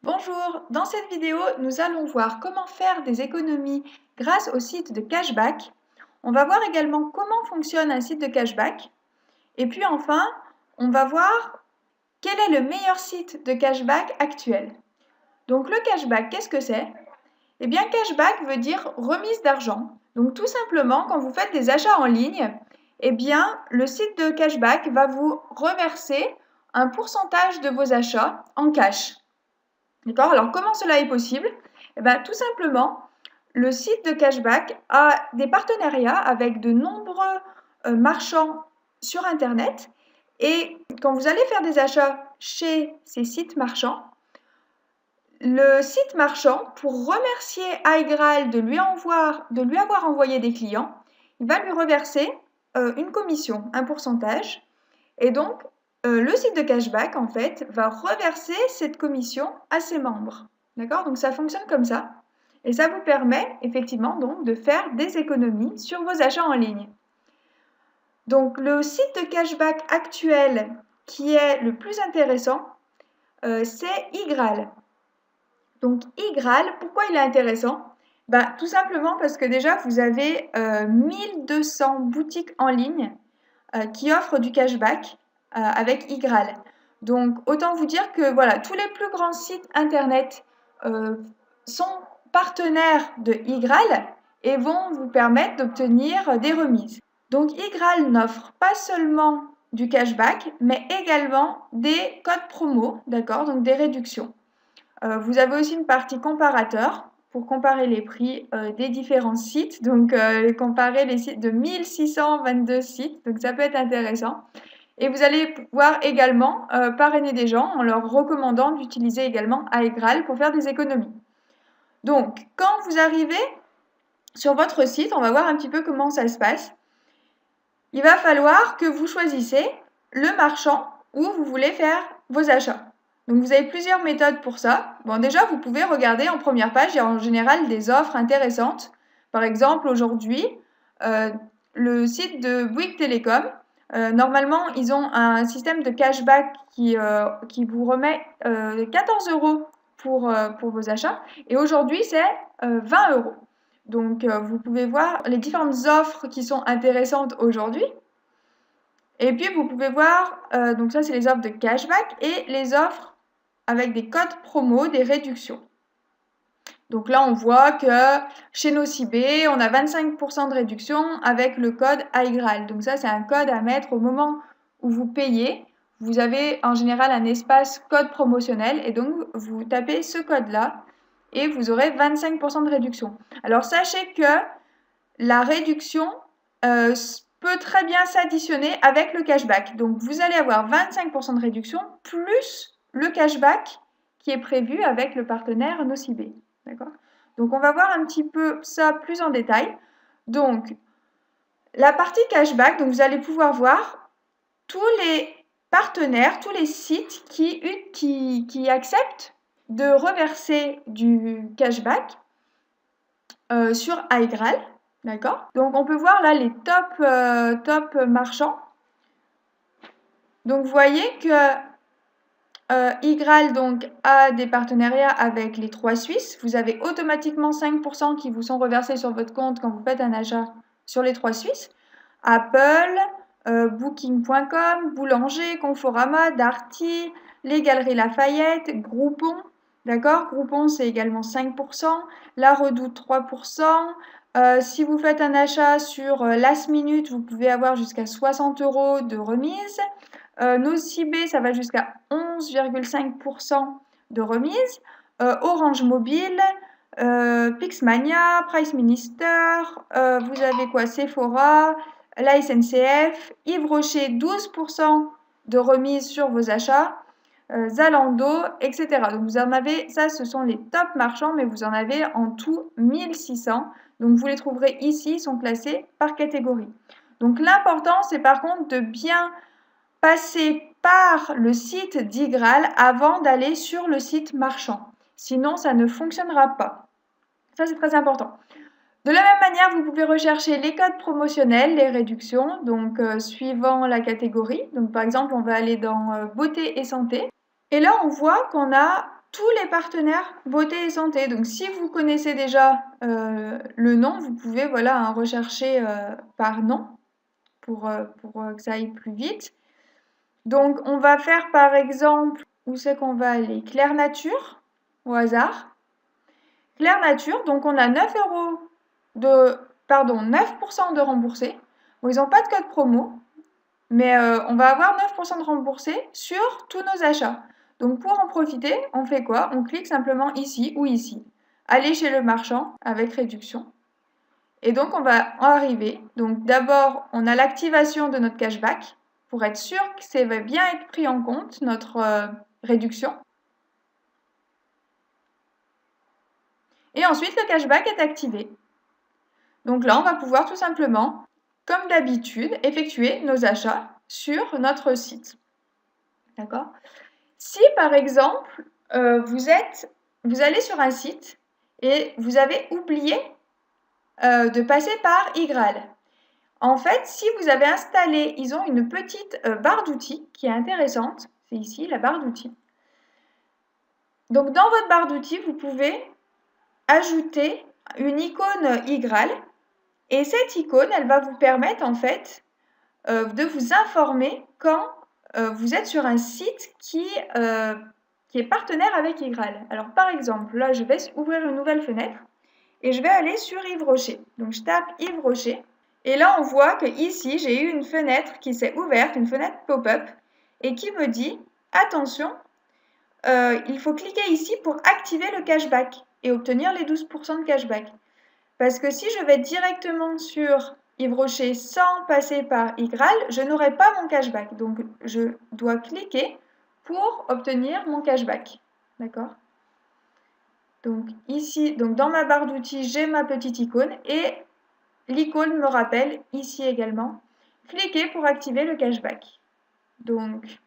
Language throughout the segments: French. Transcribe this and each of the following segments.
Bonjour, dans cette vidéo, nous allons voir comment faire des économies grâce au site de cashback. On va voir également comment fonctionne un site de cashback. Et puis enfin, on va voir quel est le meilleur site de cashback actuel. Donc le cashback, qu'est-ce que c'est? Eh bien, cashback veut dire remise d'argent. Donc tout simplement, quand vous faites des achats en ligne, eh bien, le site de cashback va vous reverser un pourcentage de vos achats en cash. D'accord? Alors, comment cela est possible? Eh bien, tout simplement, le site de cashback a des partenariats avec de nombreux marchands sur Internet. Et quand vous allez faire des achats chez ces sites marchands, le site marchand, pour remercier iGraal de lui avoir envoyé des clients, il va lui reverser une commission, un pourcentage. Et donc, le site de cashback, en fait, va reverser cette commission à ses membres. D'accord? Donc, ça fonctionne comme ça. Et ça vous permet, effectivement, donc, de faire des économies sur vos achats en ligne. Donc, le site de cashback actuel qui est le plus intéressant, c'est iGraal. Donc, iGraal, pourquoi il est intéressant? Ben, tout simplement parce que déjà, vous avez 1200 boutiques en ligne qui offrent du cashback avec iGraal. Donc, autant vous dire que voilà, tous les plus grands sites internet sont partenaires de iGraal et vont vous permettre d'obtenir des remises. Donc, iGraal n'offre pas seulement du cashback, mais également des codes promo, d'accord, donc des réductions. Vous avez aussi une partie comparateur pour comparer les prix des différents sites, donc comparer les sites de 1622 sites, donc ça peut être intéressant. Et vous allez pouvoir également parrainer des gens en leur recommandant d'utiliser également iGraal pour faire des économies. Donc, quand vous arrivez sur votre site, on va voir un petit peu comment ça se passe. Il va falloir que vous choisissez le marchand où vous voulez faire vos achats. Donc vous avez plusieurs méthodes pour ça. Bon, déjà, vous pouvez regarder en première page, il y a en général des offres intéressantes. Par exemple, aujourd'hui, le site de Bouygues Télécom, normalement, ils ont un système de cashback qui vous remet 14 € pour vos achats. Et aujourd'hui, c'est 20 €. Donc, vous pouvez voir les différentes offres qui sont intéressantes aujourd'hui. Et puis, vous pouvez voir, donc ça, c'est les offres de cashback et les offres avec des codes promo, des réductions. Donc là, on voit que chez Nocibé, on a 25% de réduction avec le code iGraal. Donc ça, c'est un code à mettre au moment où vous payez. Vous avez en général un espace code promotionnel et donc vous tapez ce code-là et vous aurez 25% de réduction. Alors sachez que la réduction peut très bien s'additionner avec le cashback. Donc vous allez avoir 25% de réduction plus le cashback qui est prévu avec le partenaire Nocibé. D'accord? Donc on va voir un petit peu ça plus en détail. Donc la partie cashback, donc vous allez pouvoir voir tous les partenaires, tous les sites qui acceptent de reverser du cashback sur iGraal. D'accord? Donc on peut voir là les top marchands. Donc vous voyez que iGraal donc, a des partenariats avec les 3 Suisses. Vous avez automatiquement 5% qui vous sont reversés sur votre compte quand vous faites un achat sur les 3 Suisses. Apple, Booking.com, Boulanger, Conforama, Darty, les Galeries Lafayette, Groupon. D'accord? Groupon, c'est également 5%. La Redoute, 3%. Si vous faites un achat sur Last Minute, vous pouvez avoir jusqu'à 60 € de remise. Nocibé, ça va jusqu'à 11,5% de remise. Orange Mobile, Pixmania, Price Minister, vous avez quoi? Sephora, la SNCF, Yves Rocher, 12% de remise sur vos achats. Zalando, etc. Donc vous en avez, ça ce sont les top marchands, mais vous en avez en tout 1600. Donc vous les trouverez ici, ils sont classés par catégorie. Donc l'important, c'est par contre de bien passer par le site d'iGraal avant d'aller sur le site marchand. Sinon, ça ne fonctionnera pas. Ça, c'est très important. De la même manière, vous pouvez rechercher les codes promotionnels, les réductions, donc suivant la catégorie. Donc par exemple, on va aller dans beauté et santé. Et là, on voit qu'on a tous les partenaires beauté et santé. Donc si vous connaissez déjà le nom, vous pouvez voilà, rechercher par nom pour que ça aille plus vite. Donc on va faire par exemple, où c'est qu'on va aller? Claire Nature, au hasard. Claire Nature, donc on a 9% de remboursés. Bon, ils n'ont pas de code promo, mais on va avoir 9% de remboursés sur tous nos achats. Donc pour en profiter, on fait quoi? On clique simplement ici ou ici. Aller chez le marchand avec réduction. Et donc on va en arriver. Donc d'abord, on a l'activation de notre cashback pour être sûr que ça va bien être pris en compte, notre réduction. Et ensuite, le cashback est activé. Donc là, on va pouvoir tout simplement, comme d'habitude, effectuer nos achats sur notre site. D'accord? Si par exemple, vous allez sur un site et vous avez oublié de passer par iGraal. En fait, si vous avez installé, ils ont une petite barre d'outils qui est intéressante. C'est ici, la barre d'outils. Donc, dans votre barre d'outils, vous pouvez ajouter une icône iGraal. Et cette icône, elle va vous permettre, en fait, de vous informer quand vous êtes sur un site qui est partenaire avec iGraal. Alors, par exemple, là, je vais ouvrir une nouvelle fenêtre et je vais aller sur Yves Rocher. Donc, je tape Yves Rocher. Et là, on voit que ici, j'ai eu une fenêtre qui s'est ouverte, une fenêtre pop-up, et qui me dit, attention, il faut cliquer ici pour activer le cashback et obtenir les 12% de cashback. Parce que si je vais directement sur Yves Rocher sans passer par iGraal, je n'aurai pas mon cashback. Donc, je dois cliquer pour obtenir mon cashback. D'accord? Donc, ici, donc dans ma barre d'outils, j'ai ma petite icône et l'icône me rappelle, ici également, cliquez pour activer le cashback. Donc,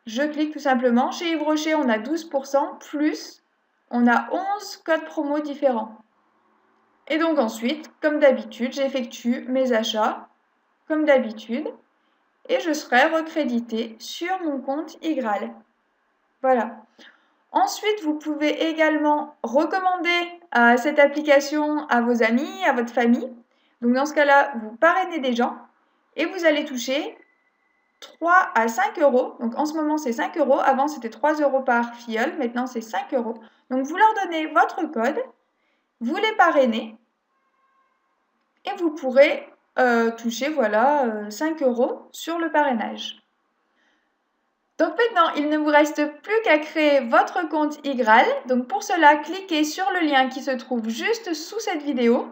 je clique tout simplement. Chez Yves Rocher, on a 12%, plus on a 11 codes promo différents. Et donc ensuite, comme d'habitude, j'effectue mes achats, comme d'habitude, et je serai recrédité sur mon compte iGraal. Voilà. Ensuite, vous pouvez également recommander cette application à vos amis, à votre famille. Donc dans ce cas-là, vous parrainez des gens et vous allez toucher 3 à 5 euros. Donc en ce moment, c'est 5 euros. Avant, c'était 3 euros par filleul. Maintenant, c'est 5 euros. Donc vous leur donnez votre code, vous les parrainez et vous pourrez toucher voilà, 5 euros sur le parrainage. Donc maintenant, il ne vous reste plus qu'à créer votre compte iGraal. Donc pour cela, cliquez sur le lien qui se trouve juste sous cette vidéo.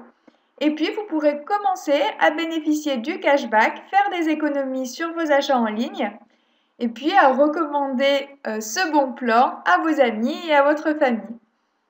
Et puis, vous pourrez commencer à bénéficier du cashback, faire des économies sur vos achats en ligne et puis à recommander ce bon plan à vos amis et à votre famille.